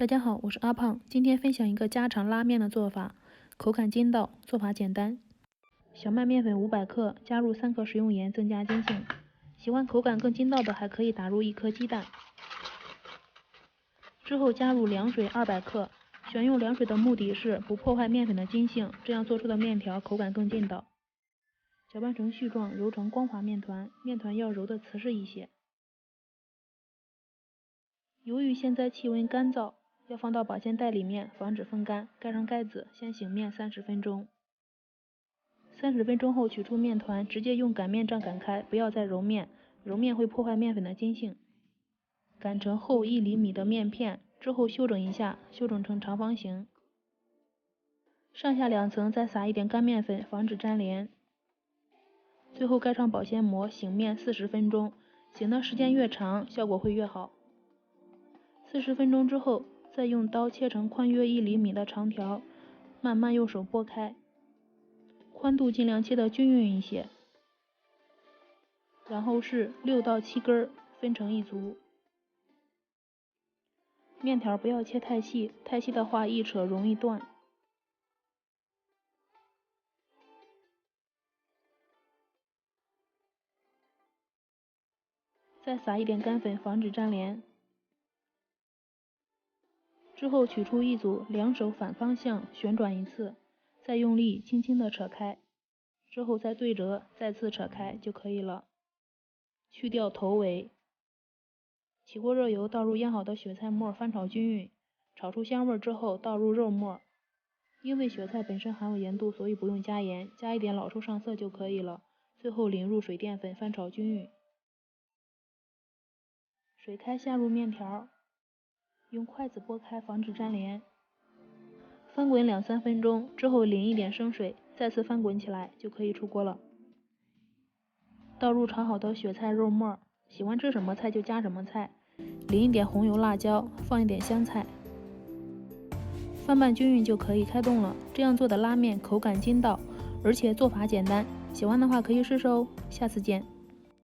大家好，我是阿胖，今天分享一个家常拉面的做法，口感筋道，做法简单。小麦面粉500克，加入3克食用盐，增加筋性。喜欢口感更筋道的，还可以打入1颗鸡蛋。之后加入凉水200克，选用凉水的目的是不破坏面粉的筋性，这样做出的面条口感更筋道。搅拌成絮状，揉成光滑面团，面团要揉得瓷实一些。由于现在气温干燥，要放到保鲜袋里面，防止风干。盖上盖子，先醒面30分钟。30分钟后取出面团，直接用擀面杖擀开，不要再揉面，揉面会破坏面粉的筋性。擀成厚1厘米的面片，之后修整一下，修整成长方形。上下2层再撒一点干面粉，防止粘连。最后盖上保鲜膜，醒面40分钟，醒的时间越长，效果会越好。40分钟之后，再用刀切成宽约1厘米的长条，慢慢用手拨开，宽度尽量切得均匀一些。然后是6到7根，分成一组。面条不要切太细，太细的话一扯容易断。再撒一点干粉，防止粘连。之后取出一组，两手反方向旋转一次，再用力轻轻地扯开，之后再对折，再次扯开就可以了。去掉头尾。起锅热油，倒入腌好的雪菜末，翻炒均匀，炒出香味之后倒入肉末。因为雪菜本身含有盐度，所以不用加盐，加一点老抽上色就可以了。最后淋入水淀粉，翻炒均匀。水开下入面条，用筷子拨开，防止粘连。翻滚2-3分钟之后淋一点生水，再次翻滚起来就可以出锅了。倒入炒好的雪菜肉末，喜欢吃什么菜就加什么菜，淋一点红油辣椒，放一点香菜，翻拌均匀就可以开动了。这样做的拉面口感筋道，而且做法简单，喜欢的话可以试试哦。下次见。